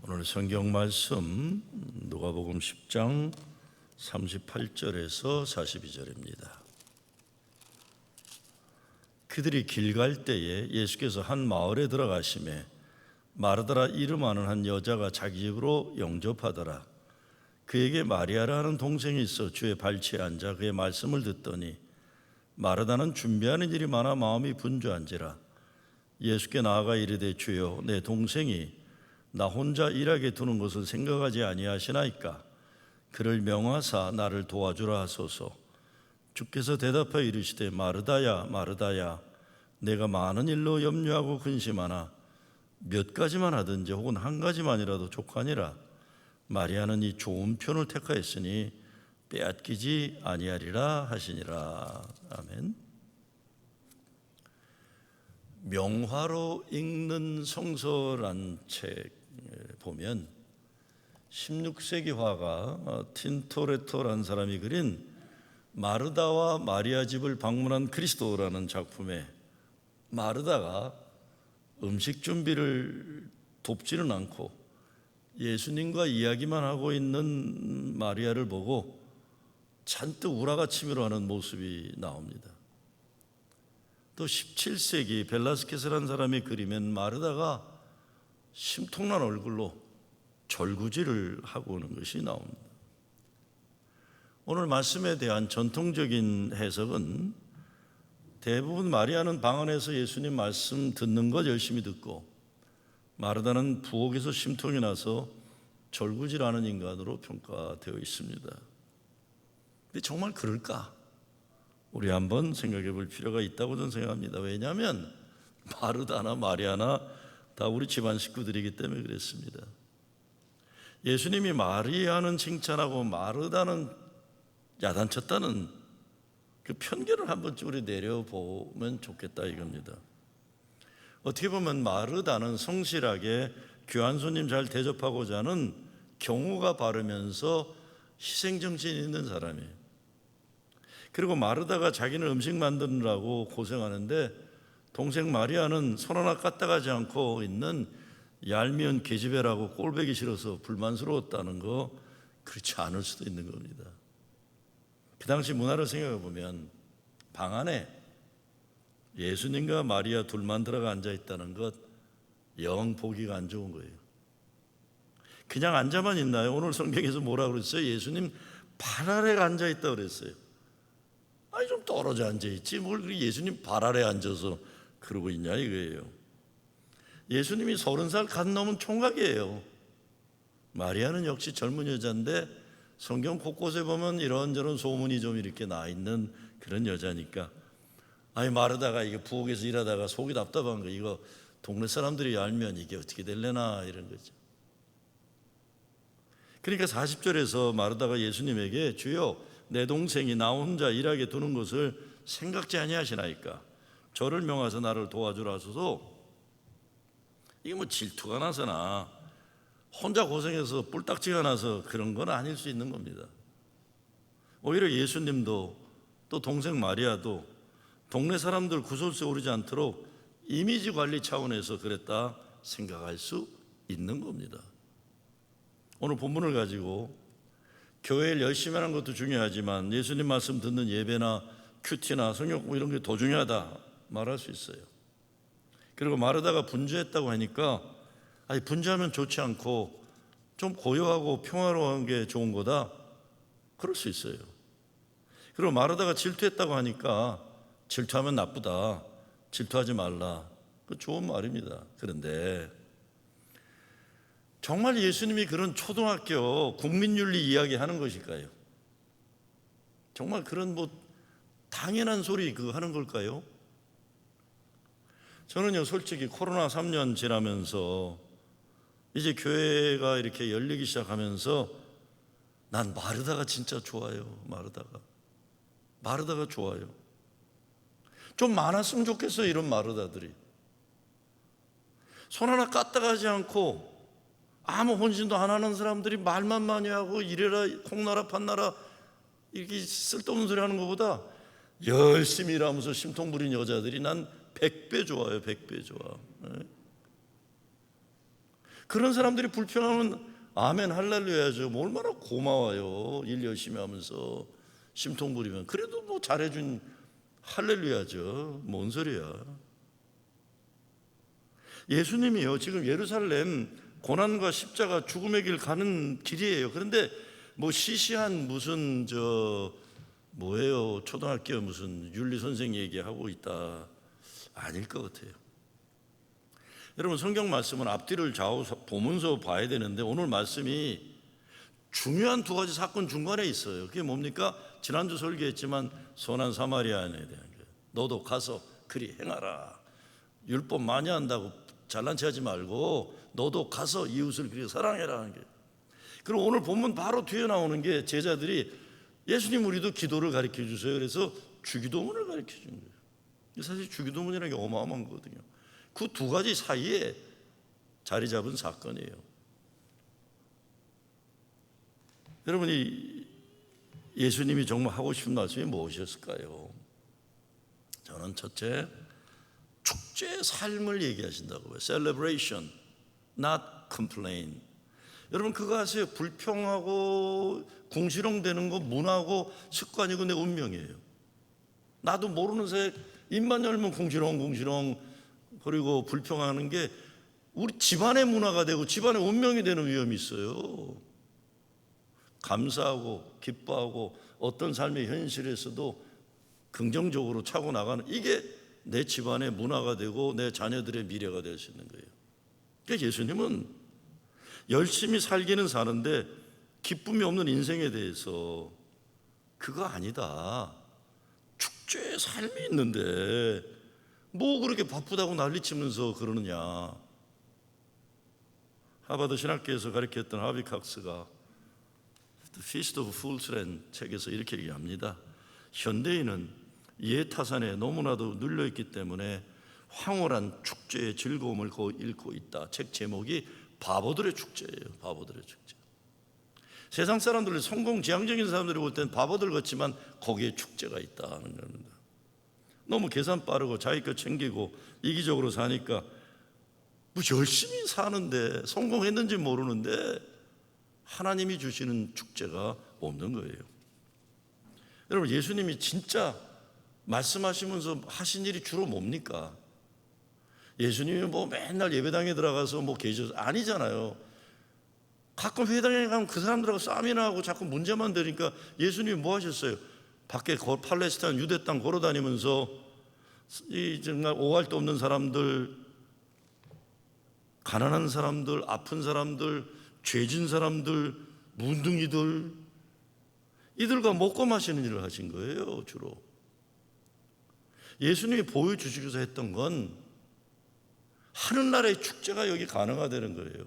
오늘 성경 말씀 누가복음 10장 38절에서 42절입니다. 그들이 길 갈 때에 예수께서 한 마을에 들어가시매 마르다라 이름하는 한 여자가 자기 집으로 영접하더라. 그에게 마리아라는 동생이 있어 주의 발치에 앉아 그의 말씀을 듣더니 마르다는 준비하는 일이 많아 마음이 분주한지라. 예수께 나아가 이르되 주여, 내 동생이 나 혼자 일하게 두는 것을 생각하지 아니하시나이까? 그를 명하사 나를 도와주라 하소서. 주께서 대답하여 이르시되 마르다야 마르다야, 내가 많은 일로 염려하고 근심하나 몇 가지만 하든지 혹은 한 가지만이라도 족하니라. 마리아는 이 좋은 편을 택하였으니 빼앗기지 아니하리라 하시니라. 아멘. 명화로 읽는 성서란 책 보면 16세기 화가 틴토레토라는 사람이 그린 마르다와 마리아 집을 방문한 그리스도라는 작품에 마르다가 음식 준비를 돕지는 않고 예수님과 이야기만 하고 있는 마리아를 보고 잔뜩 우라가 치밀어 하는 모습이 나옵니다. 또 17세기 벨라스케스라는 사람이 그리면 마르다가 심통난 얼굴로 절구질을 하고 오는 것이 나옵니다. 오늘 말씀에 대한 전통적인 해석은 대부분 마리아는 방 안에서 예수님 말씀 듣는 것 열심히 듣고 마르다는 부엌에서 심통이 나서 절구질하는 인간으로 평가되어 있습니다. 근데 정말 그럴까? 우리 한번 생각해 볼 필요가 있다고 저는 생각합니다. 왜냐하면 마르다나 마리아나 다 우리 집안 식구들이기 때문에 그랬습니다. 예수님이 마리아는 칭찬하고 마르다는 야단쳤다는 그 편견을 한 번쯤 우리 내려보면 좋겠다 이겁니다. 어떻게 보면 마르다는 성실하게 귀한 손님 잘 대접하고자 하는 경우가 바르면서 희생정신이 있는 사람이에요. 그리고 마르다가 자기는 음식 만드느라고 고생하는데 동생 마리아는 손 하나 까딱하지 않고 있는 얄미운 계집애라고 꼴보기 싫어서 불만스러웠다는 거, 그렇지 않을 수도 있는 겁니다. 그 당시 문화를 생각해 보면 방 안에 예수님과 마리아 둘만 들어가 앉아 있다는 것, 영 보기가 안 좋은 거예요. 그냥 앉아만 있나요? 오늘 성경에서 뭐라 그랬어요? 예수님 발 아래에 앉아 있다고 그랬어요. 아니 좀 떨어져 앉아 있지 뭘 예수님 발 아래에 앉아서 그러고 있냐 이거예요. 예수님이 30살 갓 넘은 총각이에요. 마리아는 역시 젊은 여자인데 성경 곳곳에 보면 이런저런 소문이 좀 이렇게 나 있는 그런 여자니까, 아니 마르다가 이게 부엌에서 일하다가 속이 답답한 거, 이거 동네 사람들이 알면 이게 어떻게 될래나 이런 거죠. 그러니까 40절에서 마르다가 예수님에게 주여, 내 동생이 나 혼자 일하게 두는 것을 생각지 아니하시나이까? 저를 명하사 나를 도와주라 하소서. 이게 뭐 질투가 나서나 혼자 고생해서 뿔딱지가 나서 그런 건 아닐 수 있는 겁니다. 오히려 예수님도 또 동생 마리아도 동네 사람들 구설수에 오르지 않도록 이미지 관리 차원에서 그랬다 생각할 수 있는 겁니다. 오늘 본문을 가지고 교회를 열심히 하는 것도 중요하지만 예수님 말씀 듣는 예배나 큐티나 성경 이런 게 더 중요하다 말할 수 있어요. 그리고 마르다가 분주했다고 하니까, 아니 분주하면 좋지 않고 좀 고요하고 평화로운 게 좋은 거다, 그럴 수 있어요. 그리고 마르다가 질투했다고 하니까 질투하면 나쁘다, 질투하지 말라, 그 좋은 말입니다. 그런데 정말 예수님이 그런 초등학교 국민윤리 이야기 하는 것일까요? 정말 그런 뭐 당연한 소리 그거 하는 걸까요? 저는요 솔직히 코로나 3년 지나면서 이제 교회가 이렇게 열리기 시작하면서 난 마르다가 진짜 좋아요. 마르다가 좋아요. 좀 많았으면 좋겠어요. 이런 마르다들이 손 하나 까딱하지 않고 아무 혼신도 안 하는 사람들이 말만 많이 하고 이래라 콩나라 판나라 이렇게 쓸데없는 소리 하는 것보다 열심히 일하면서 심통 부린 여자들이 난 100배 좋아요. 100배 좋아. 그런 사람들이 불평하면 아멘 할렐루야죠. 뭐 얼마나 고마워요. 일 열심히 하면서 심통 부리면. 그래도 뭐 잘해준 할렐루야죠. 뭔 소리야. 예수님이요, 지금 예루살렘 고난과 십자가 죽음의 길 가는 길이에요. 그런데 뭐 시시한 무슨 뭐예요, 초등학교 무슨 윤리 선생 얘기하고 있다, 아닐 것 같아요. 여러분, 성경 말씀은 앞뒤를 좌우 보면서 봐야 되는데 오늘 말씀이 중요한 두 가지 사건 중간에 있어요. 그게 뭡니까? 지난주 설교했지만 선한 사마리아인에 대한 거예요. 너도 가서 그리 행하라. 율법 많이 한다고 잘난 체 하지 말고 너도 가서 이웃을 그리 사랑해라 하는 거예요. 그리고 오늘 본문 바로 뒤에 나오는 게 제자들이 예수님 우리도 기도를 가르쳐 주세요. 그래서 주기도문을 가르쳐 준 거예요. 사실 주기도문이라는 게 어마어마한 거거든요. 그 두 가지 사이에 자리 잡은 사건이에요. 여러분이 예수님이 정말 하고 싶은 말씀이 무엇이었을까요? 저는 첫째, 축제의 삶을 얘기하신다고요. Celebration, not complain. 여러분 그거 아세요? 불평하고 궁시렁대는 거 문화고 습관이고 내 운명이에요. 나도 모르는 사이에 입만 열면 궁시렁 그리고 불평하는 게 우리 집안의 문화가 되고 집안의 운명이 되는 위험이 있어요. 감사하고 기뻐하고 어떤 삶의 현실에서도 긍정적으로 차고 나가는, 이게 내 집안의 문화가 되고 내 자녀들의 미래가 될 수 있는 거예요. 그러니까 예수님은 열심히 살기는 사는데 기쁨이 없는 인생에 대해서 그거 아니다, 축제의 삶이 있는데 뭐 그렇게 바쁘다고 난리치면서 그러느냐. 하버드 신학교에서 가르쳤던 하비 칵스가 The Feast of Fools라는 책에서 이렇게 얘기합니다. 현대인은 이해타산에 너무나도 눌려있기 때문에 황홀한 축제의 즐거움을 잃고 있다. 책 제목이 바보들의 축제예요. 바보들의 축제. 세상 사람들은 성공지향적인 사람들이 볼 때는 바보들 같지만 거기에 축제가 있다는 겁니다. 너무 계산 빠르고 자기 것 챙기고 이기적으로 사니까 뭐 열심히 사는데 성공했는지 모르는데 하나님이 주시는 축제가 없는 거예요. 여러분, 예수님이 진짜 말씀하시면서 하신 일이 주로 뭡니까? 예수님이 뭐 맨날 예배당에 들어가서 뭐 계셔서 아니잖아요. 가끔 회당에 가면 그 사람들하고 싸움이나 하고 자꾸 문제만 되니까 예수님이 뭐 하셨어요? 밖에 팔레스타인 유대 땅 걸어다니면서 이 정말 오할도 없는 사람들, 가난한 사람들, 아픈 사람들, 죄진 사람들, 문둥이들, 이들과 먹고 마시는 일을 하신 거예요. 주로 예수님이 보여주시고자 했던 건 하늘나라의 축제가 여기 가능하다는 거예요.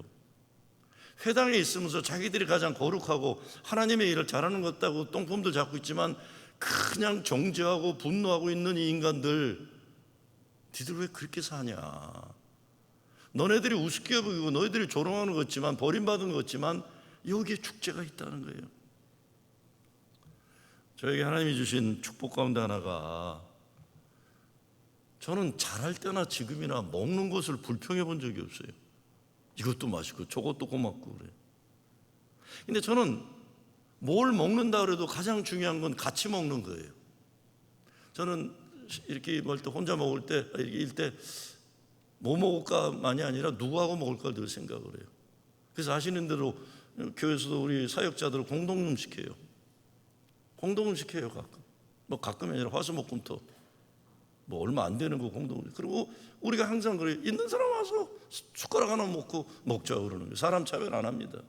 회당에 있으면서 자기들이 가장 거룩하고 하나님의 일을 잘하는 것 같다고 똥폼들 잡고 있지만 그냥 정죄하고 분노하고 있는 이 인간들, 니들 왜 그렇게 사냐? 너네들이 우습게 보이고 너희들이 조롱하는 것 같지만, 버림받은 것 같지만 여기에 축제가 있다는 거예요. 저에게 하나님이 주신 축복 가운데 하나가, 저는 잘할 때나 지금이나 먹는 것을 불평해 본 적이 없어요. 이것도 맛있고 저것도 고맙고 그래. 근데 저는 뭘 먹는다 그래도 가장 중요한 건 같이 먹는 거예요. 저는 이렇게 먹을 때, 혼자 먹을 때, 일 때 뭐 먹을까만이 아니라 누구하고 먹을까 늘 생각을 해요. 그래서 아시는 대로 교회에서도 우리 사역자들 공동음 시켜요. 공동음 시켜요. 가끔. 뭐 가끔이 아니라 화수목금토 뭐 얼마 안 되는 거 공동음. 그리고 우리가 항상 그래요. 있는 사람 와서 숟가락 하나 먹고 먹자 그러는 거예요. 사람 차별 안 합니다.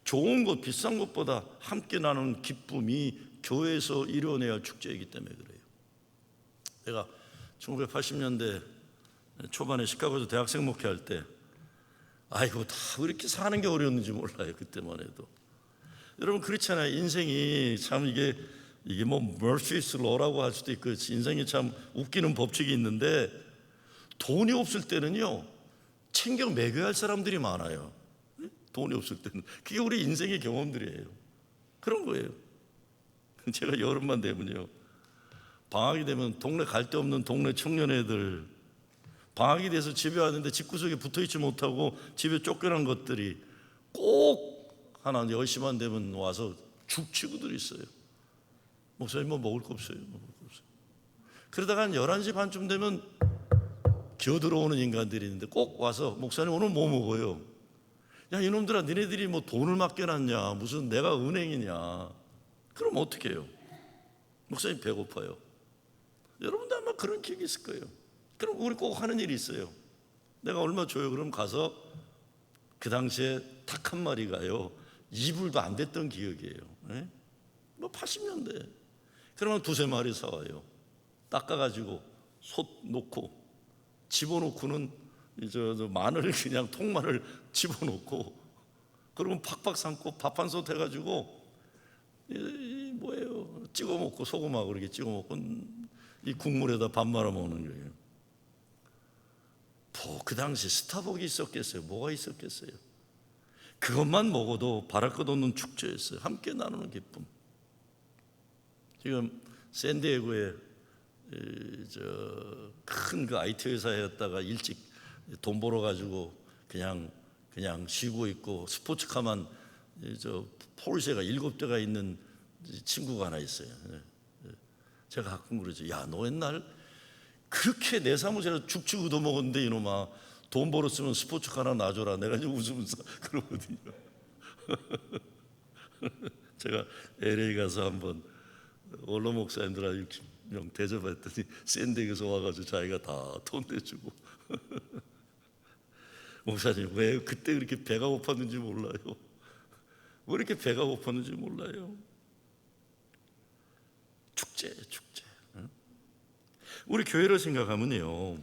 좋은 것, 비싼 것보다 함께 나누는 기쁨이 교회에서 이루어내야 할 축제이기 때문에 그래요. 제가 1980년대 초반에 시카고에서 대학생 목회할 때, 아이고 다 그렇게 사는 게 어려웠는지 몰라요. 그때만 해도. 여러분 그렇잖아요. 인생이 참 이게 뭐 Murphy's Law라고 할 수도 있고 인생이 참 웃기는 법칙이 있는데, 돈이 없을 때는요 챙겨 먹여야 할 사람들이 많아요. 돈이 없을 때는. 그게 우리 인생의 경험들이에요. 그런 거예요. 제가 여름만 되면요, 방학이 되면 동네 갈 데 없는 동네 청년애들 방학이 돼서 집에 왔는데 집구석에 붙어있지 못하고 집에 쫓겨난 것들이 꼭 하나 10시만 되면 와서 죽치고들 있어요. 목사님 뭐 먹을 거 없어요. 그러다가 한 11시 반쯤 되면 기어들어오는 인간들이 있는데 꼭 와서 목사님 오늘 뭐 먹어요? 야 이놈들아, 니네들이 뭐 돈을 맡겨놨냐, 무슨 내가 은행이냐. 그럼 어떻게 해요? 목사님 배고파요. 여러분도 아마 그런 기억이 있을 거예요. 그럼 우리 꼭 하는 일이 있어요. 내가 얼마 줘요? 그럼 가서 그 당시에 닭 한 마리가요 2불도 안 됐던 기억이에요. 네? 뭐 80년대. 그러면 2-3마리 사와요. 닦아가지고 솥 놓고 집어넣고는 저 마늘 그냥 통마늘 집어넣고 그러면 팍팍 삶고 밥 한 솥 해가지고 뭐예요? 찍어 먹고 소금하고 이렇게 찍어 먹고 이 국물에다 밥 말아 먹는 거예요. 그 당시 스타벅이 있었겠어요? 뭐가 있었겠어요? 그것만 먹어도 바랄 것 없는 축제였어요. 함께 나누는 기쁨. 지금 샌디에고에 큰 그 IT 회사였다가 일찍 돈 벌어 가지고 그냥 쉬고 있고 스포츠카만 포르쉐가 7대가 있는 친구가 하나 있어요. 제가 가끔 그러죠. 야, 너 옛날 그렇게 내 사무실에서 죽치고 얻어먹었는데 이놈아, 돈 벌었으면 스포츠카 하나 놔줘라. 내가 이제 웃으면서 그러거든요. 제가 LA 가서 한번 원로 목사님들 한 60명 대접했더니 샌디에고에서 와가지고 자기가 다 돈 내주고 목사님 왜 그때 그렇게 배가 고팠는지 몰라요. 왜 이렇게 배가 고팠는지 몰라요. 축제. 우리 교회를 생각하면요,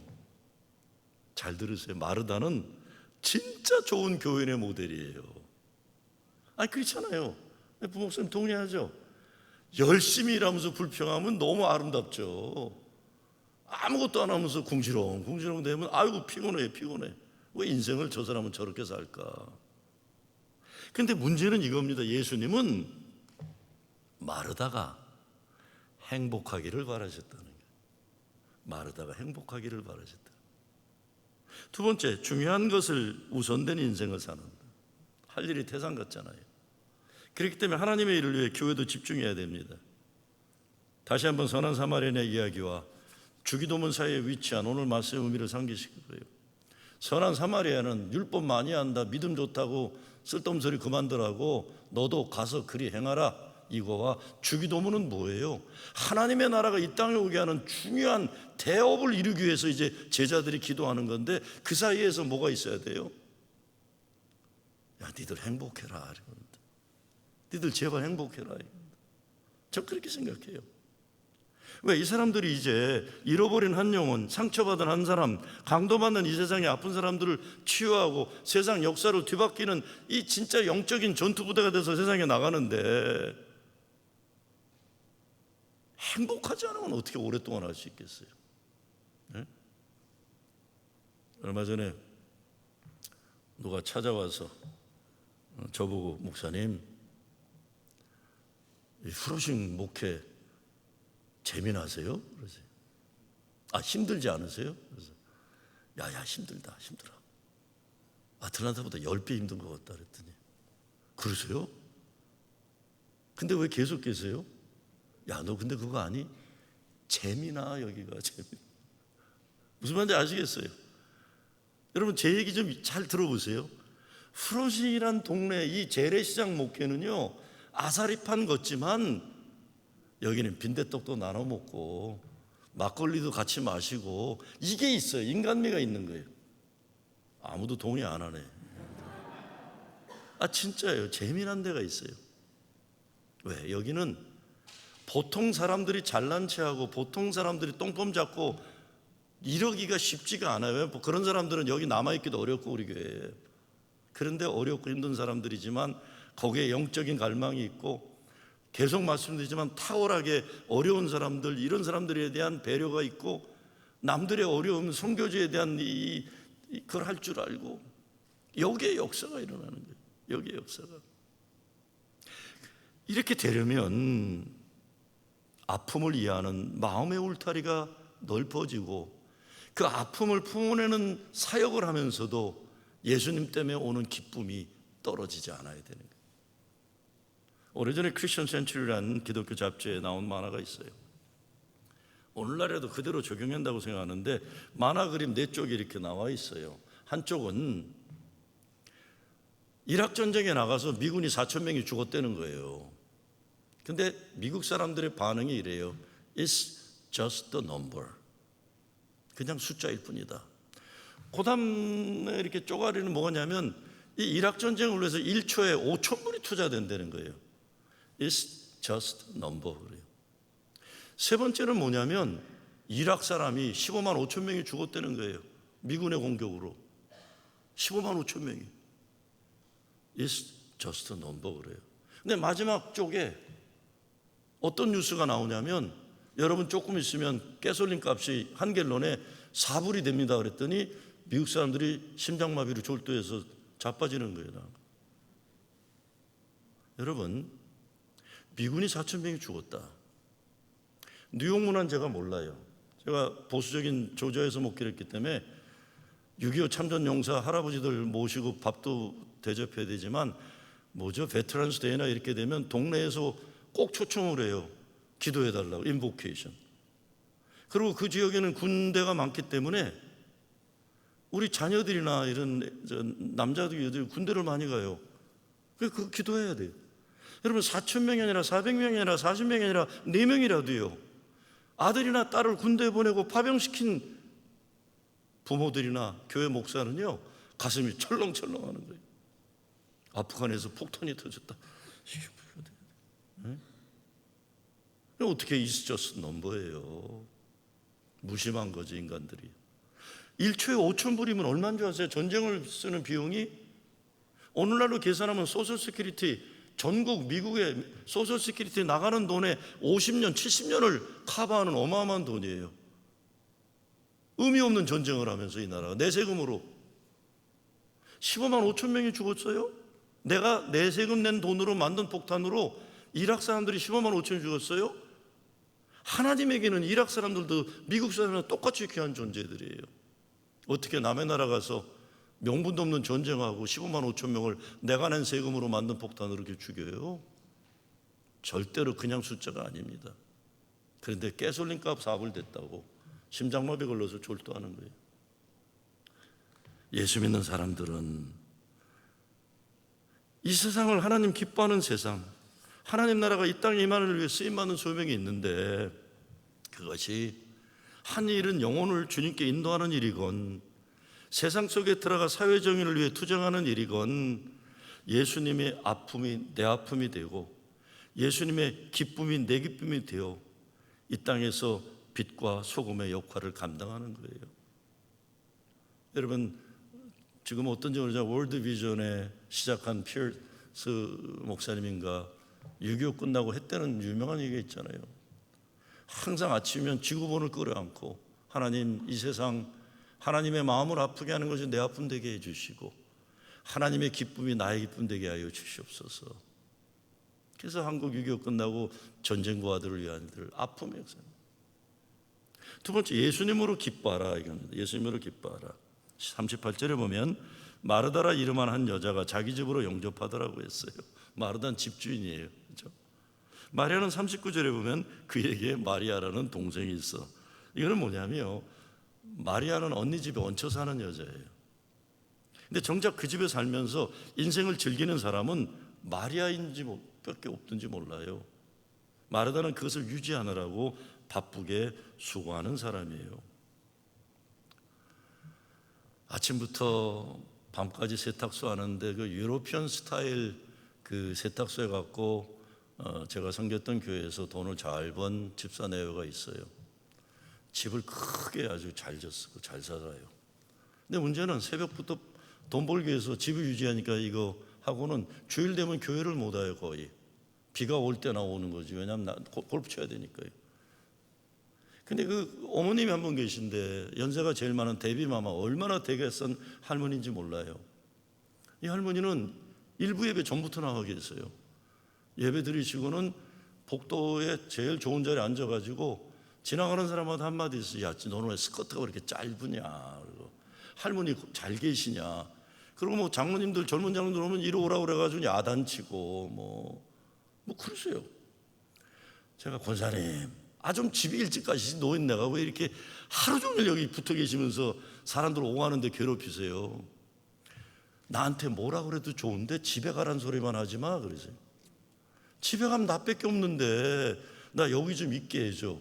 잘 들으세요. 마르다는 진짜 좋은 교인의 모델이에요. 아니 그렇잖아요. 부목사님 동의하죠? 열심히 일하면서 불평하면 너무 아름답죠. 아무것도 안 하면서 궁시렁 되면 아이고 피곤해. 왜 인생을 저 사람은 저렇게 살까? 근데 문제는 이겁니다. 예수님은 마르다가 행복하기를 바라셨다는 거예요. 마르다가 행복하기를 바라셨다. 두 번째, 중요한 것을 우선된 인생을 사는, 할 일이 태산 같잖아요. 그렇기 때문에 하나님의 일을 위해 교회도 집중해야 됩니다. 다시 한번 선한 사마리아인의 이야기와 주기도문 사이에 위치한 오늘 말씀의 의미를 상기시킬 거예요. 선한 사마리아는 율법 많이 한다, 믿음 좋다고 쓸데없는 소리 그만두라고 너도 가서 그리 행하라. 이거와 주기도문은 뭐예요? 하나님의 나라가 이 땅에 오게 하는 중요한 대업을 이루기 위해서 이제 제자들이 기도하는 건데 그 사이에서 뭐가 있어야 돼요? 야, 니들 행복해라. 니들 제발 행복해라. 저 그렇게 생각해요. 왜? 이 사람들이 이제 잃어버린 한 영혼, 상처받은 한 사람, 강도받는 이 세상의 아픈 사람들을 치유하고 세상 역사로 뒤바뀌는 이 진짜 영적인 전투부대가 돼서 세상에 나가는데 행복하지 않으면 어떻게 오랫동안 할 수 있겠어요? 네? 얼마 전에 누가 찾아와서 저보고 목사님, 이 프로싱 목회 재미나세요? 그러세요. 아, 힘들지 않으세요? 그래서 야야 힘들어. 아틀란타보다 10배 힘든 것 같다 그랬더니 그러세요? 근데 왜 계속 계세요? 야, 너 근데 그거 아니? 재미나 여기가 재미. 무슨 말인지 아시겠어요? 여러분 제 얘기 좀 잘 들어보세요. 프로싱이란 동네 이 재래시장 목회는요 아사리판 걷지만 여기는 빈대떡도 나눠 먹고 막걸리도 같이 마시고 이게 있어요. 인간미가 있는 거예요. 아무도 동의 안 하네. 아 진짜예요. 재미난 데가 있어요. 왜? 여기는 보통 사람들이 잘난 체하고 보통 사람들이 똥폼 잡고 이러기가 쉽지가 않아요. 그런 사람들은 여기 남아있기도 어렵고 우리 교회에. 그런데 어렵고 힘든 사람들이지만 거기에 영적인 갈망이 있고 계속 말씀드리지만 탁월하게 어려운 사람들, 이런 사람들에 대한 배려가 있고 남들의 어려움, 선교지에 대한 그걸 할 줄 알고 여기에 역사가 일어나는 거예요. 여기에 역사가. 이렇게 되려면 아픔을 이해하는 마음의 울타리가 넓어지고 그 아픔을 품어내는 사역을 하면서도 예수님 때문에 오는 기쁨이 떨어지지 않아야 되는 거예요. 오래전에 크리스천 센츄리라는 기독교 잡지에 나온 만화가 있어요. 오늘날에도 그대로 적용한다고 생각하는데, 만화 그림 4쪽이 이렇게 나와 있어요. 한쪽은 이락 전쟁에 나가서 미군이 4,000명이 죽었다는 거예요. 근데 미국 사람들의 반응이 이래요. It's just a number. 그냥 숫자일 뿐이다. 그 다음에 이렇게 쪼가리는 뭐냐면, 이 이락 전쟁을 위해서 1초에 5,000불이 투자된다는 거예요. It's just a number. 그래요. 세 번째는 뭐냐면, 이락 사람이 15만 5천 명이 죽었다는 거예요. 미군의 공격으로 15만 5천 명이. It's just a number. 그래요. 근데 마지막 쪽에 어떤 뉴스가 나오냐면, 여러분 조금 있으면 가솔린 값이 한 갤론에 4불이 됩니다 그랬더니 미국 사람들이 심장마비로 졸도해서 자빠지는 거예요. 여러분, 미군이 4,000명이 죽었다. 뉴욕문화는 제가 몰라요. 제가 보수적인 조지아에서 목회했기 때문에 6.25 참전 용사 할아버지들 모시고 밥도 대접해야 되지만, 베테랑스 데이나 이렇게 되면 동네에서 꼭 초청을 해요. 기도해달라고, 인보케이션. 그리고 그 지역에는 군대가 많기 때문에 우리 자녀들이나 이런 남자들이 군대를 많이 가요. 그 기도해야 돼요. 여러분, 4,000명이 아니라 400명이 아니라 40명이 아니라 4명이라도요, 아들이나 딸을 군대에 보내고 파병시킨 부모들이나 교회 목사는요, 가슴이 철렁철렁 하는 거예요. 아프간에서 폭탄이 터졌다. 어떻게 있었just 넘버예요. 무심한 거지, 인간들이. 1초에 5,000불이면 얼마인 줄 아세요? 전쟁을 쓰는 비용이 오늘날로 계산하면 소셜 시큐리티, 전국 미국의 소셜 시큐리티 나가는 돈에 50년, 70년을 커버하는 어마어마한 돈이에요. 의미 없는 전쟁을 하면서 이 나라가 내 세금으로 15만 5천 명이 죽었어요. 내가 내 세금 낸 돈으로 만든 폭탄으로 이락 사람들이 15만 5천이 죽었어요. 하나님에게는 이락 사람들도 미국 사람들과 똑같이 귀한 존재들이에요. 어떻게 남의 나라 가서 명분도 없는 전쟁하고 15만 5천 명을 내가 낸 세금으로 만든 폭탄으로 이렇게 죽여요? 절대로 그냥 숫자가 아닙니다. 그런데 가솔린 값 4불 됐다고 심장마비 걸려서 졸도하는 거예요. 예수 믿는 사람들은 이 세상을 하나님 기뻐하는 세상, 하나님 나라가 이 땅에 임하는 위해 쓰임받는 소명이 있는데, 그것이 한 일은 영혼을 주님께 인도하는 일이건, 세상 속에 들어가 사회정의를 위해 투쟁하는 일이건, 예수님의 아픔이 내 아픔이 되고 예수님의 기쁨이 내 기쁨이 되어 이 땅에서 빛과 소금의 역할을 감당하는 거예요. 여러분, 지금 어떤지 모르지만 월드비전에 시작한 피어스 목사님인가 6.25 끝나고 했다는 유명한 얘기가 있잖아요. 항상 아침이면 지구본을 끌어안고, 하나님, 이 세상 하나님의 마음을 아프게 하는 것이 내 아픔 되게 해주시고 하나님의 기쁨이 나의 기쁨 되게 하여 주시옵소서. 그래서 한국 6.25 끝나고 전쟁고아들을 위한 아픔의 역사입니다. 두 번째, 예수님으로 기뻐하라 이겁니다. 예수님으로 기뻐하라. 38절에 보면 마르다라 이름한 한 여자가 자기 집으로 영접하더라고 했어요. 마르다는 집주인이에요. 그렇죠? 마리아는 39절에 보면 그에게 마리아라는 동생이 있어. 이거는 뭐냐면요, 마리아는 언니 집에 얹혀 사는 여자예요. 근데 정작 그 집에 살면서 인생을 즐기는 사람은 마리아인지 밖에 없든지 몰라요. 마르다는 그것을 유지하느라고 바쁘게 수고하는 사람이에요. 아침부터 밤까지 세탁소 하는데 그 유로피언 스타일 그 세탁소에 갖고 제가 섬겼던 교회에서 돈을 잘 번 집사내외가 있어요. 집을 크게 아주 잘 졌고 잘 살아요. 근데 문제는 새벽부터 돈 벌기 위해서 집을 유지하니까 이거 하고는 주일 되면 교회를 못 와요. 거의 비가 올 때나 오는 거지. 왜냐하면 골프 쳐야 되니까요. 근데 그 어머님이 한 분 계신데 연세가 제일 많은 데비마마, 얼마나 되게 쓴 할머니인지 몰라요. 이 할머니는 일부 예배 전부터 나와 계세요. 예배 드리시고는 복도에 제일 좋은 자리에 앉아가지고 지나가는 사람마다 한마디 있어요. 야, 너는 왜 스커트가 그렇게 짧으냐? 그리고 할머니 잘 계시냐? 그리고 뭐 장로님들, 젊은 장로님들 오면 이리 오라고 그래가지고 야단치고 뭐 그러세요. 제가 권사님, 좀 집이 일찍 가시지 노인네가 왜 이렇게 하루 종일 여기 붙어 계시면서 사람들 오가는데 괴롭히세요? 나한테 뭐라 그래도 좋은데 집에 가란 소리만 하지 마 그러세요. 집에 가면 나밖에 없는데 나 여기 좀 있게 해줘.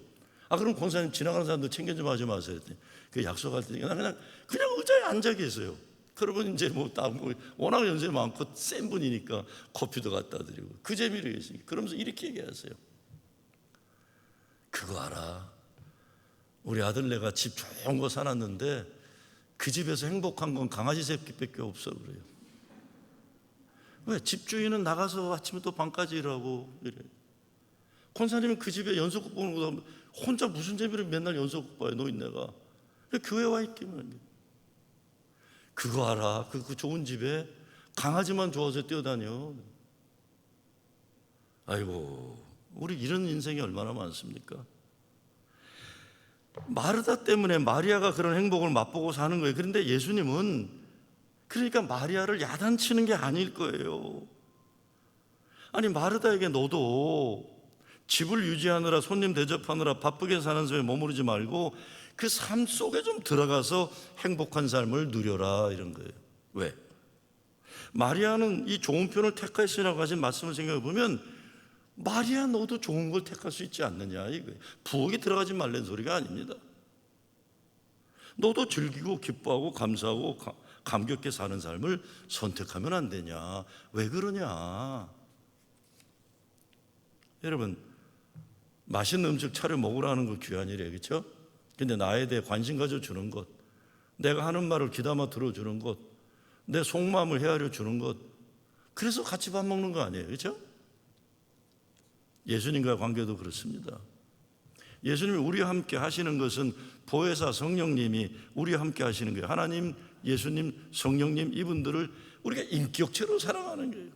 그럼 권사님 지나가는 사람들 챙겨 좀 하지 마세요. 그 약속할 때 그냥 의자에 앉아 계세요. 그러면 이제 워낙 연세 많고 센 분이니까 커피도 갖다 드리고 그 재미로 계시니까 그러면서 이렇게 얘기하세요. 그거 알아? 우리 아들네가 집 좋은 거 사놨는데 그 집에서 행복한 건 강아지 새끼밖에 없어 그래요. 왜? 집주인은 나가서 아침부터 밤까지 일하고 이래. 권사님은 그 집에 연속극 보는 거다 혼자 무슨 재미로 맨날 연속극 봐요 노인네가. 교회 와 있기만. 그거 알아? 그 좋은 집에 강아지만 좋아서 뛰어다녀. 아이고, 우리 이런 인생이 얼마나 많습니까? 마르다 때문에 마리아가 그런 행복을 맛보고 사는 거예요. 그런데 예수님은 그러니까 마리아를 야단치는 게 아닐 거예요. 아니, 마르다에게 너도 집을 유지하느라 손님 대접하느라 바쁘게 사는 삶에 머무르지 말고 그 삶 속에 좀 들어가서 행복한 삶을 누려라 이런 거예요. 왜? 마리아는 이 좋은 편을 택하시라고 하신 말씀을 생각해 보면 마리아 너도 좋은 걸 택할 수 있지 않느냐 이거예요. 부엌에 들어가지 말라는 소리가 아닙니다. 너도 즐기고 기뻐하고 감사하고 감격해 사는 삶을 선택하면 안 되냐? 왜 그러냐? 여러분, 맛있는 음식 차려 먹으라는 거 귀한 일이에요, 그렇죠? 근데 나에 대해 관심 가져주는 것, 내가 하는 말을 귀담아 들어주는 것, 내 속마음을 헤아려 주는 것, 그래서 같이 밥 먹는 거 아니에요, 그렇죠? 예수님과의 관계도 그렇습니다. 예수님이 우리와 함께 하시는 것은 보혜사 성령님이 우리와 함께 하시는 거예요. 하나님, 예수님, 성령님 이분들을 우리가 인격체로 사랑하는 거예요.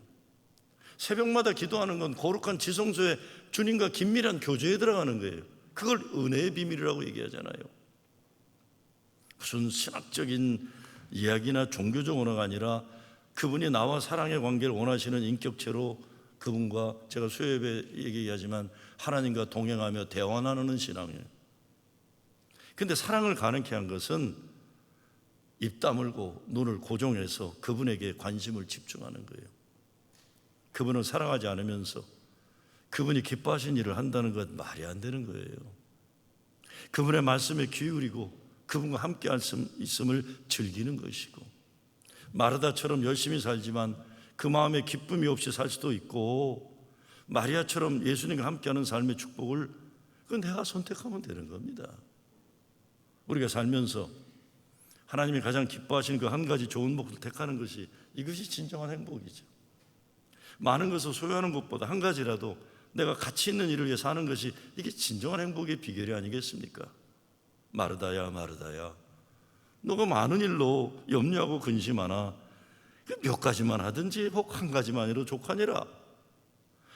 새벽마다 기도하는 건 거룩한 지성소에 주님과 긴밀한 교제에 들어가는 거예요. 그걸 은혜의 비밀이라고 얘기하잖아요. 무슨 신학적인 이야기나 종교적 언어가 아니라 그분이 나와 사랑의 관계를 원하시는 인격체로 그분과 제가 수요예배 얘기하지만 하나님과 동행하며 대화 나누는 신앙이에요. 그런데 사랑을 가능케 한 것은 입 다물고 눈을 고정해서 그분에게 관심을 집중하는 거예요. 그분을 사랑하지 않으면서 그분이 기뻐하신 일을 한다는 것 말이 안 되는 거예요. 그분의 말씀에 기울이고 그분과 함께 할 수 있음을 즐기는 것이고, 마르다처럼 열심히 살지만 그 마음에 기쁨이 없이 살 수도 있고, 마리아처럼 예수님과 함께하는 삶의 축복을 그건 내가 선택하면 되는 겁니다. 우리가 살면서 하나님이 가장 기뻐하시는 그 한 가지 좋은 목표를 택하는 것이 이것이 진정한 행복이죠. 많은 것을 소유하는 것보다 한 가지라도 내가 가치 있는 일을 위해 사는 것이 이게 진정한 행복의 비결이 아니겠습니까? 마르다야 마르다야, 너가 많은 일로 염려하고 근심하나 몇 가지만 하든지 혹 한 가지만 해도 족하니라.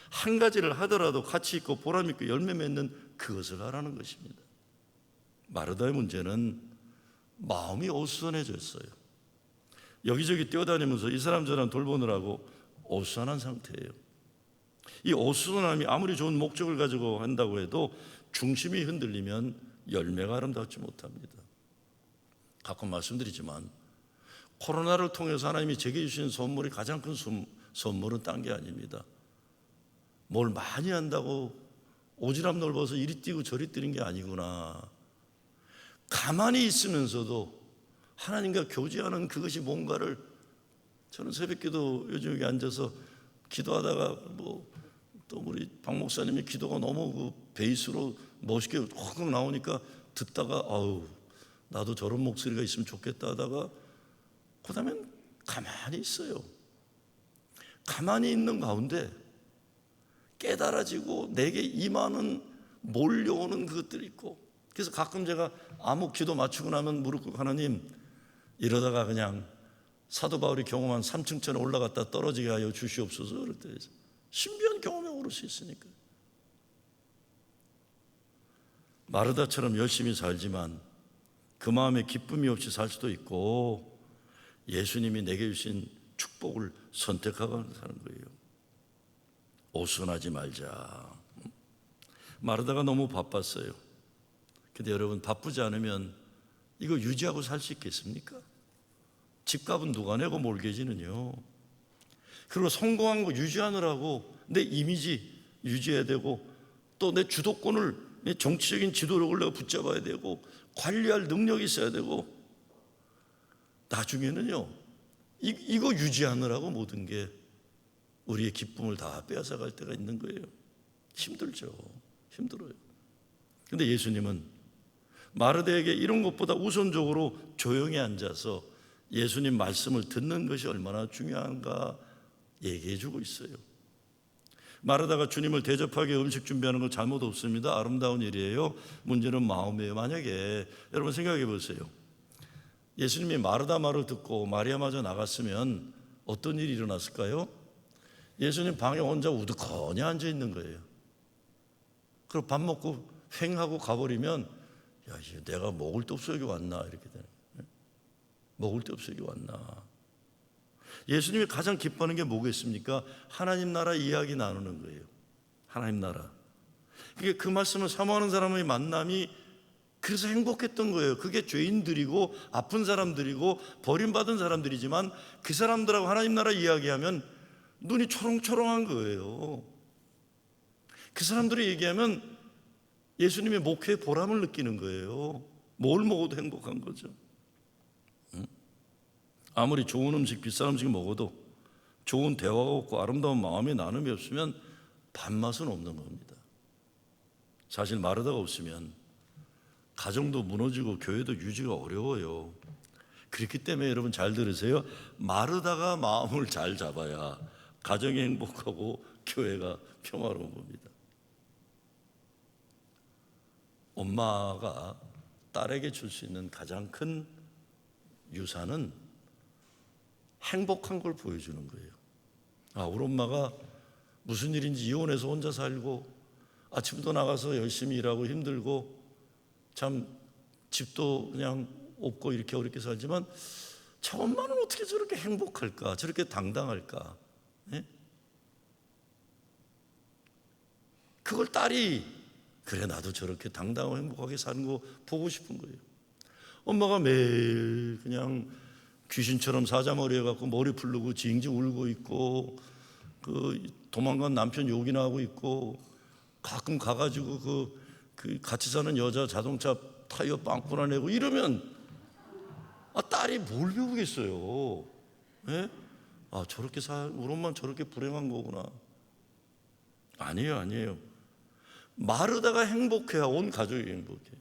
한 가지를 하더라도 가치 있고 보람 있고 열매 맺는 그것을 하라는 것입니다. 마르다의 문제는 마음이 어수선해졌어요. 여기저기 뛰어다니면서 이 사람 저 사람 돌보느라고 어수선한 상태예요. 이 어수선함이 아무리 좋은 목적을 가지고 한다고 해도 중심이 흔들리면 열매가 아름답지 못합니다. 가끔 말씀드리지만 코로나를 통해서 하나님이 제게 주신 선물이 가장 큰 선물은 딴 게 아닙니다. 뭘 많이 한다고 오지랖 넓어서 이리 뛰고 저리 뛰는 게 아니구나. 가만히 있으면서도 하나님과 교제하는 그것이 뭔가를, 저는 새벽기도 요즘 여기 앉아서 기도하다가 또 우리 박 목사님의 기도가 너무 그 베이스로 멋있게 확 나오니까 듣다가 나도 저런 목소리가 있으면 좋겠다 하다가 그 다음엔 가만히 있어요. 가만히 있는 가운데 깨달아지고 내게 임하는 몰려오는 그것들이 있고, 그래서 가끔 제가 아무 기도 마치고 나면 무릎 꿇고 하나님, 이러다가 그냥 사도 바울이 경험한 3층천에 올라갔다 떨어지게 하여 주시옵소서 그럴 때 신비한 경험에 오를 수 있으니까. 마르다처럼 열심히 살지만 그 마음에 기쁨이 없이 살 수도 있고, 예수님이 내게 주신 축복을 선택하고 사는 거예요. 오순하지 말자. 마르다가 너무 바빴어요. 근데 여러분, 바쁘지 않으면 이거 유지하고 살 수 있겠습니까? 집값은 누가 내고 몰개지는요. 그리고 성공한 거 유지하느라고 내 이미지 유지해야 되고, 또 내 주도권을, 내 정치적인 지도력을 내가 붙잡아야 되고, 관리할 능력이 있어야 되고, 나중에는요 이거 유지하느라고 모든 게 우리의 기쁨을 다 빼앗아갈 때가 있는 거예요. 힘들죠. 힘들어요. 근데 예수님은 마르다에게 이런 것보다 우선적으로 조용히 앉아서 예수님 말씀을 듣는 것이 얼마나 중요한가 얘기해 주고 있어요. 마르다가 주님을 대접하기 위해 음식 준비하는 건 잘못 없습니다. 아름다운 일이에요. 문제는 마음이에요. 만약에 여러분 생각해 보세요. 예수님이 마르다 말을 듣고 마리아마저 나갔으면 어떤 일이 일어났을까요? 예수님 방에 혼자 우두커니 앉아 있는 거예요. 그리고 밥 먹고 횡하고 가버리면, 야, 내가 먹을 데 없어 여기 왔나, 이렇게 되는 거예요. 먹을 데 없어 여기 왔나. 예수님이 가장 기뻐하는 게 뭐겠습니까? 하나님 나라 이야기 나누는 거예요. 하나님 나라. 그게 그 말씀을 사모하는 사람의 만남이 그래서 행복했던 거예요. 그게 죄인들이고 아픈 사람들이고 버림받은 사람들이지만 그 사람들하고 하나님 나라 이야기하면 눈이 초롱초롱한 거예요. 그 사람들이 얘기하면 예수님의 목회의 보람을 느끼는 거예요. 뭘 먹어도 행복한 거죠. 아무리 좋은 음식, 비싼 음식 먹어도 좋은 대화가 없고 아름다운 마음의 나눔이 없으면 밥맛은 없는 겁니다. 사실 마르다가 없으면 가정도 무너지고 교회도 유지가 어려워요. 그렇기 때문에 여러분 잘 들으세요. 마르다가 마음을 잘 잡아야 가정이 행복하고 교회가 평화로운 겁니다. 엄마가 딸에게 줄 수 있는 가장 큰 유산은 행복한 걸 보여주는 거예요. 아, 우리 엄마가 무슨 일인지 이혼해서 혼자 살고 아침부터 나가서 열심히 일하고 힘들고 참 집도 그냥 없고 이렇게 어렵게 살지만 저 엄마는 어떻게 저렇게 행복할까? 저렇게 당당할까? 예? 그걸 딸이 그래 나도 저렇게 당당하고 행복하게 사는 거 보고 싶은 거예요. 엄마가 매일 그냥 귀신처럼 사자머리 해갖고 머리 풀르고 징징 울고 있고 그 도망간 남편 욕이나 하고 있고 가끔 가가지고 그 같이 사는 여자 자동차 타이어 빵꾸나 내고 이러면 딸이 뭘 배우겠어요? 예? 아 저렇게 우리 엄마는 저렇게 불행한 거구나. 아니에요. 마르다가 행복해야 온 가족이 행복해요.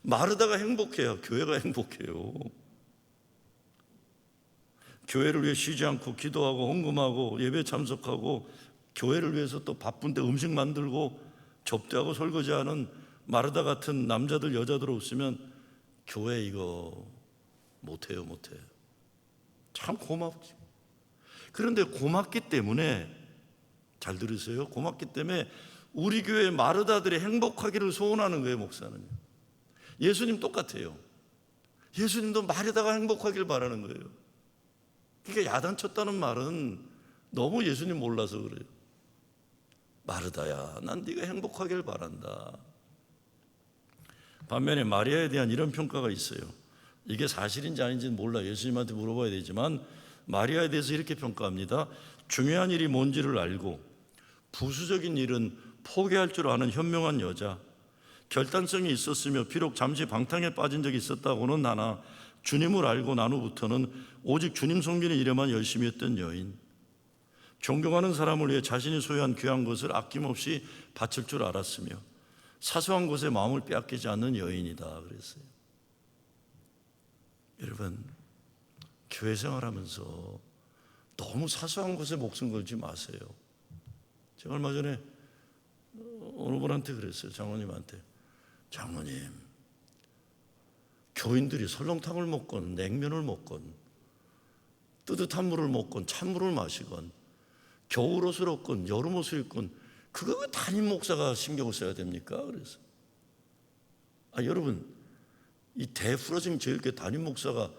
마르다가 행복해야 교회가 행복해요. 교회를 위해 쉬지 않고 기도하고 헌금하고 예배 참석하고 교회를 위해서 또 바쁜데 음식 만들고 접대하고 설거지하는 마르다 같은 남자들 여자들 없으면 교회 이거 못해요. 참 고맙지. 그런데 고맙기 때문에 잘 들으세요. 고맙기 때문에 우리 교회 마르다들이 행복하기를 소원하는 거예요. 목사는. 예수님 똑같아요. 예수님도 마르다가 행복하길 바라는 거예요. 그러니까 야단쳤다는 말은 너무 예수님 몰라서 그래요. 마르다야, 난 네가 행복하길 바란다. 반면에 마리아에 대한 이런 평가가 있어요. 이게 사실인지 아닌지는 몰라. 예수님한테 물어봐야 되지만 마리아에 대해서 이렇게 평가합니다. 중요한 일이 뭔지를 알고 부수적인 일은 포기할 줄 아는 현명한 여자, 결단성이 있었으며 비록 잠시 방탕에 빠진 적이 있었다고는 하나 주님을 알고 난 후부터는 오직 주님 섬기는 일에만 열심히 했던 여인, 존경하는 사람을 위해 자신이 소유한 귀한 것을 아낌없이 바칠 줄 알았으며 사소한 것에 마음을 빼앗기지 않는 여인이다 그랬어요. 여러분, 교회 생활하면서 너무 사소한 것에 목숨 걸지 마세요. 제가 얼마 전에 어느 분한테 그랬어요. 장로님한테. 장로님, 교인들이 설렁탕을 먹건 냉면을 먹건 뜨뜻한 물을 먹건 찬물을 마시건 겨울옷을 입건 여름옷을 입건 그거 왜 담임 목사가 신경을 써야 됩니까? 그래서 여러분, 이 대프로징 제일교회 담임 목사가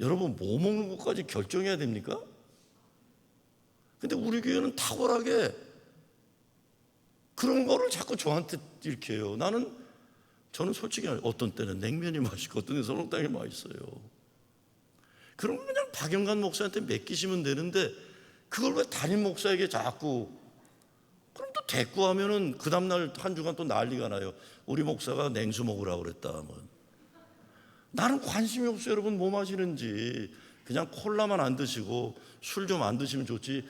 여러분 뭐 먹는 것까지 결정해야 됩니까? 근데 우리 교회는 탁월하게 그런 거를 자꾸 저한테 이렇게 해요. 저는 솔직히 어떤 때는 냉면이 맛있고 어떤 때는 설렁탕이 맛있어요. 그런 거 그냥 박영관 목사한테 맡기시면 되는데 그걸 왜 담임 목사에게 자꾸, 그럼 또 대꾸하면은 그 다음날 한 주간 또 난리가 나요. 우리 목사가 냉수 먹으라고 그랬다 하면. 나는 관심이 없어요. 여러분 뭐 마시는지. 그냥 콜라만 안 드시고 술 좀 안 드시면 좋지,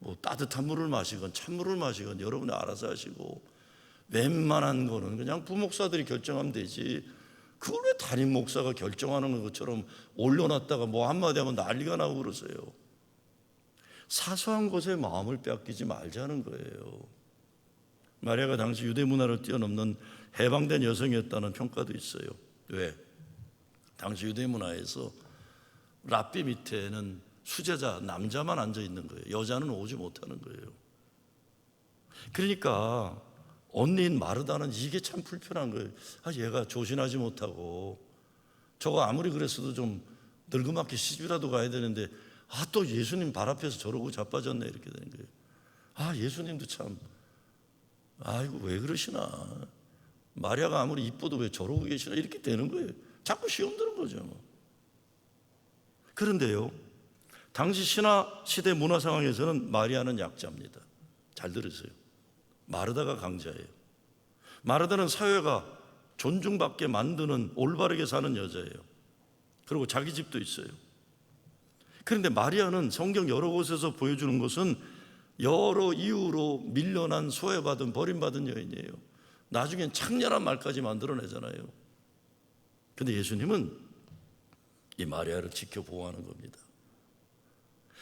뭐 따뜻한 물을 마시건 찬물을 마시건 여러분이 알아서 하시고, 웬만한 거는 그냥 부목사들이 결정하면 되지, 그걸 왜 담임 목사가 결정하는 것처럼 올려놨다가 뭐 한마디 하면 난리가 나고 그러세요. 사소한 것에 마음을 빼앗기지 말자는 거예요. 마리아가 당시 유대 문화를 뛰어넘는 해방된 여성이었다는 평가도 있어요. 왜? 당시 유대 문화에서 랍비 밑에는 수제자, 남자만 앉아 있는 거예요. 여자는 오지 못하는 거예요. 그러니까 언니인 마르다는 이게 참 불편한 거예요. 얘가 조신하지 못하고, 저거 아무리 그랬어도 좀 늙음맞게 시집이라도 가야 되는데 또 예수님 발 앞에서 저러고 자빠졌네, 이렇게 되는 거예요. 예수님도 참, 이거 왜 그러시나, 마리아가 아무리 이뻐도 왜 저러고 계시나, 이렇게 되는 거예요. 자꾸 시험 드는 거죠. 그런데요, 당시 신화 시대 문화 상황에서는 마리아는 약자입니다. 잘 들으세요. 마르다가 강자예요. 마르다는 사회가 존중받게 만드는, 올바르게 사는 여자예요. 그리고 자기 집도 있어요. 그런데 마리아는 성경 여러 곳에서 보여주는 것은 여러 이유로 밀려난, 소외받은, 버림받은 여인이에요. 나중엔 창렬한 말까지 만들어내잖아요. 그런데 예수님은 이 마리아를 지켜 보호하는 겁니다.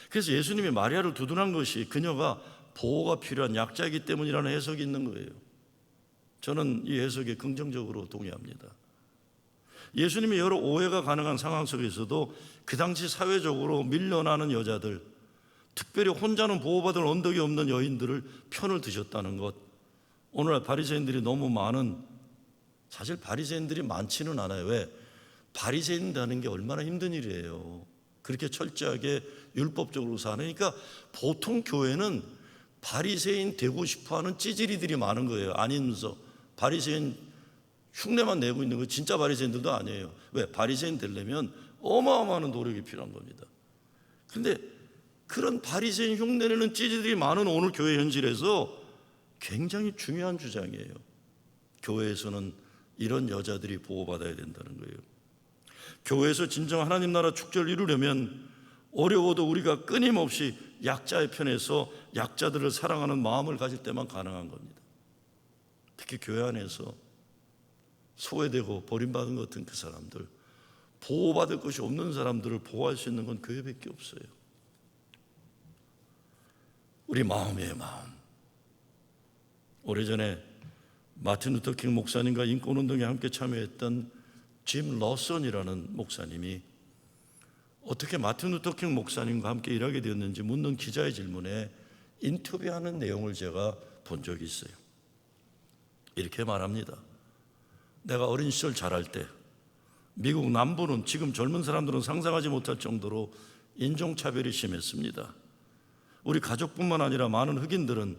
그래서 예수님이 마리아를 두둔한 것이 그녀가 보호가 필요한 약자이기 때문이라는 해석이 있는 거예요. 저는 이 해석에 긍정적으로 동의합니다. 예수님이 여러 오해가 가능한 상황 속에서도 그 당시 사회적으로 밀려나는 여자들, 특별히 혼자는 보호받을 언덕이 없는 여인들을 편을 드셨다는 것. 오늘날 바리새인들이 너무 많은, 사실 바리새인들이 많지는 않아요. 왜? 바리새인이라는 게 얼마나 힘든 일이에요. 그렇게 철저하게 율법적으로 사니까 보통 교회는 바리새인 되고 싶어하는 찌질이들이 많은 거예요. 아니면서 바리새인 흉내만 내고 있는 거, 진짜 바리새인들도 아니에요. 왜? 바리새인 되려면 어마어마한 노력이 필요한 겁니다. 그런데 그런 바리새인 흉내내는 찌질들이 많은 오늘 교회 현실에서 굉장히 중요한 주장이에요. 교회에서는 이런 여자들이 보호받아야 된다는 거예요. 교회에서 진정 하나님 나라 축제를 이루려면 어려워도 우리가 끊임없이 약자의 편에서 약자들을 사랑하는 마음을 가질 때만 가능한 겁니다. 특히 교회 안에서 소외되고 버림받은 것 같은 그 사람들, 보호받을 것이 없는 사람들을 보호할 수 있는 건 교회밖에 없어요. 우리 마음이에요, 마음. 오래전에 마틴 루터킹 목사님과 인권운동에 함께 참여했던 짐 러선이라는 목사님이 어떻게 마틴 루터킹 목사님과 함께 일하게 되었는지 묻는 기자의 질문에 인터뷰하는 내용을 제가 본 적이 있어요. 이렇게 말합니다. 내가 어린 시절 자랄 때 미국 남부는, 지금 젊은 사람들은 상상하지 못할 정도로 인종차별이 심했습니다. 우리 가족뿐만 아니라 많은 흑인들은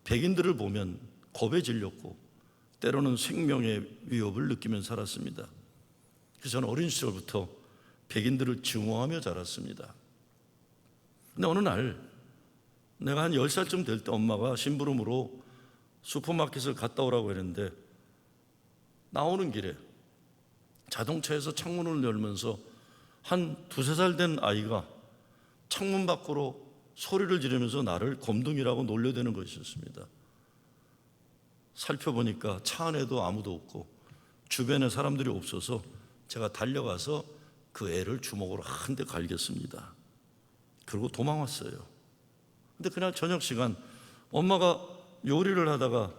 백인들을 보면 겁에 질렸고 때로는 생명의 위협을 느끼며 살았습니다. 그래서 저는 어린 시절부터 백인들을 증오하며 자랐습니다. 근데 어느 날 내가 한 10살쯤 될 때 엄마가 심부름으로 슈퍼마켓을 갔다 오라고 했는데, 나오는 길에 자동차에서 창문을 열면서 한 2~3살 된 아이가 창문 밖으로 소리를 지르면서 나를 곰둥이라고 놀려대는 것이었습니다. 살펴보니까 차 안에도 아무도 없고 주변에 사람들이 없어서 제가 달려가서 그 애를 주먹으로 한 대 갈겼습니다. 그리고 도망왔어요. 근데 그날 저녁 시간 엄마가 요리를 하다가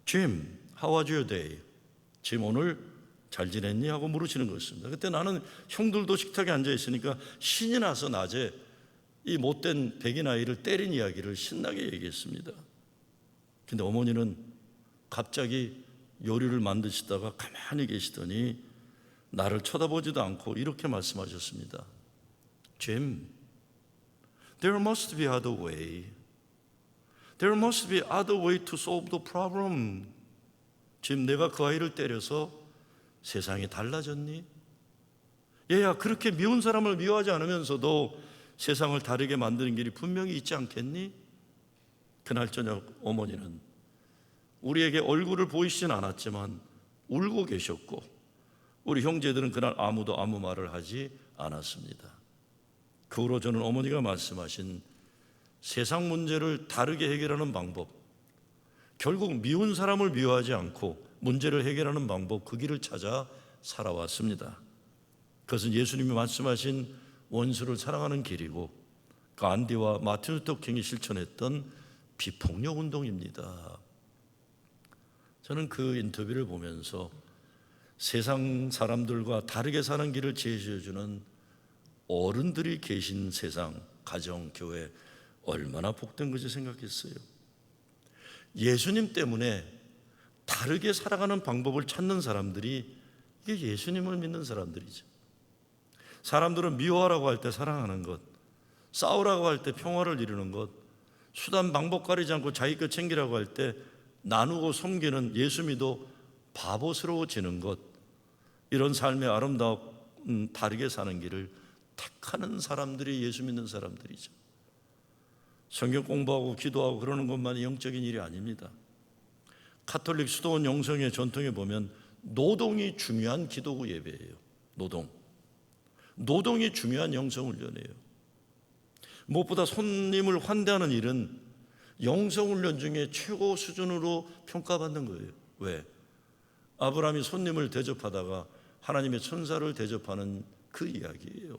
짐, how was your day? 짐 오늘 잘 지냈니? 하고 물으시는 것입니다. 그때 나는 형들도 식탁에 앉아 있으니까 신이 나서 낮에 이 못된 백인 아이를 때린 이야기를 신나게 얘기했습니다. 근데 어머니는 갑자기 요리를 만드시다가 가만히 계시더니 나를 쳐다보지도 않고 이렇게 말씀하셨습니다. Jim, there must be other way. There must be other way to solve the problem. 지금 내가 그 아이를 때려서 세상이 달라졌니? 얘야, 그렇게 미운 사람을 미워하지 않으면서도 세상을 다르게 만드는 길이 분명히 있지 않겠니? 그날 저녁 어머니는 우리에게 얼굴을 보이시진 않았지만 울고 계셨고, 우리 형제들은 그날 아무도 아무 말을 하지 않았습니다. 그 후로 저는 어머니가 말씀하신 세상 문제를 다르게 해결하는 방법, 결국 미운 사람을 미워하지 않고 문제를 해결하는 방법, 그 길을 찾아 살아왔습니다. 그것은 예수님이 말씀하신 원수를 사랑하는 길이고, 간디와 마틴 루터 킹이 실천했던 비폭력 운동입니다. 저는 그 인터뷰를 보면서 세상 사람들과 다르게 사는 길을 제시해주는 어른들이 계신 세상, 가정, 교회 얼마나 복된 것이 생각했어요. 예수님 때문에 다르게 살아가는 방법을 찾는 사람들이, 이게 예수님을 믿는 사람들이죠. 사람들은 미워하라고 할 때 사랑하는 것, 싸우라고 할 때 평화를 이루는 것, 수단 방법 가리지 않고 자기 것 챙기라고 할 때 나누고 섬기는 예수 믿어 바보스러워지는 것, 이런 삶의 아름다운 다르게 사는 길을 택하는 사람들이 예수 믿는 사람들이죠. 성경 공부하고 기도하고 그러는 것만이 영적인 일이 아닙니다. 가톨릭 수도원 영성의 전통에 보면 노동이 중요한 기도구 예배예요. 노동이 중요한 영성훈련이에요. 무엇보다 손님을 환대하는 일은 영성훈련 중에 최고 수준으로 평가받는 거예요. 왜? 아브라함이 손님을 대접하다가 하나님의 천사를 대접하는 그 이야기예요.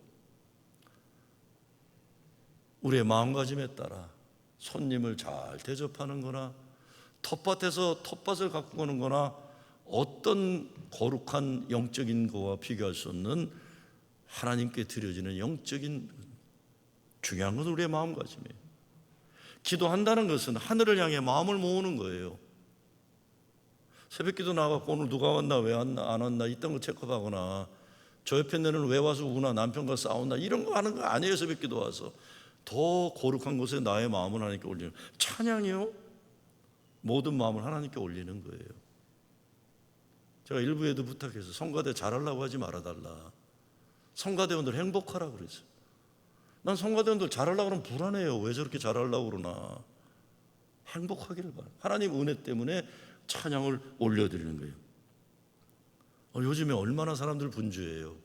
우리의 마음가짐에 따라 손님을 잘 대접하는 거나 텃밭에서 텃밭을 가꾸는 거나 어떤 거룩한 영적인 거와 비교할 수 없는 하나님께 드려지는 영적인 중요한 건 우리의 마음가짐이에요. 기도한다는 것은 하늘을 향해 마음을 모으는 거예요. 새벽기도 나가고 오늘 누가 왔나 왜 안 왔나 이딴 거 체크하거나 저 옆에 내는 왜 와서 우나 남편과 싸웠나 이런 거 하는 거 아니에요. 새벽기도 와서 더 거룩한 곳에 나의 마음을 하나님께 올리는 찬양이요. 모든 마음을 하나님께 올리는 거예요. 제가 일부에도 부탁해서 성가대 잘하려고 하지 말아달라. 성가대원들 행복하라 그랬어요. 난 성가대원들 잘하려고 그러면 불안해요. 왜 저렇게 잘하려고 그러나. 행복하기를 바라요. 하나님 은혜 때문에 찬양을 올려드리는 거예요. 요즘에 얼마나 사람들 분주해요.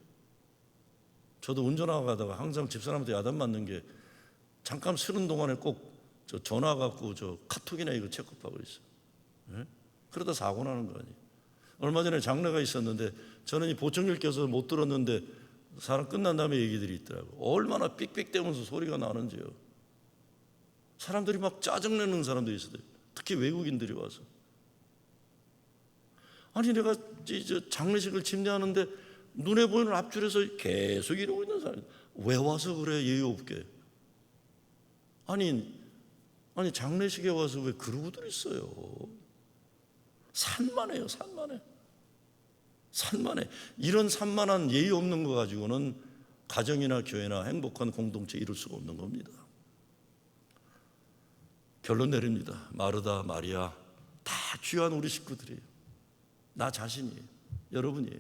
저도 운전하고 가다가 항상 집사람한테 야단 맞는 게 잠깐 쓰는 동안에 꼭 저 전화 갖고 저 카톡이나 이거 체크하고 있어요. 네? 그러다 사고 나는 거 아니에요. 얼마 전에 장례가 있었는데 저는 이 보청기를 껴서 못 들었는데 사람 끝난 다음에 얘기들이 있더라고요. 얼마나 삑삑대면서 소리가 나는지요. 사람들이 막 짜증내는 사람들이 있어요. 특히 외국인들이 와서. 아니 내가 장례식을 침례하는데 눈에 보이는 앞줄에서 계속 이러고 있는 사람이 왜 와서 그래 예의 없게. 아니 장례식에 와서 왜 그러고들 있어요. 산만해요. 산만해. 이런 산만한 예의 없는 거 가지고는 가정이나 교회나 행복한 공동체 이룰 수가 없는 겁니다. 결론 내립니다. 마르다, 마리아 다 귀한 우리 식구들이에요. 나 자신이에요. 여러분이에요.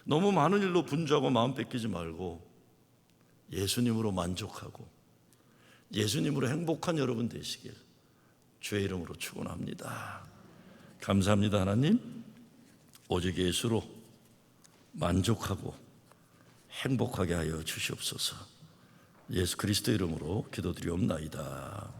너무 많은 일로 분주하고 마음 뺏기지 말고 예수님으로 만족하고 예수님으로 행복한 여러분 되시길 주의 이름으로 축원합니다. 감사합니다. 하나님, 오직 예수로 만족하고 행복하게 하여 주시옵소서. 예수 그리스도 이름으로 기도드리옵나이다.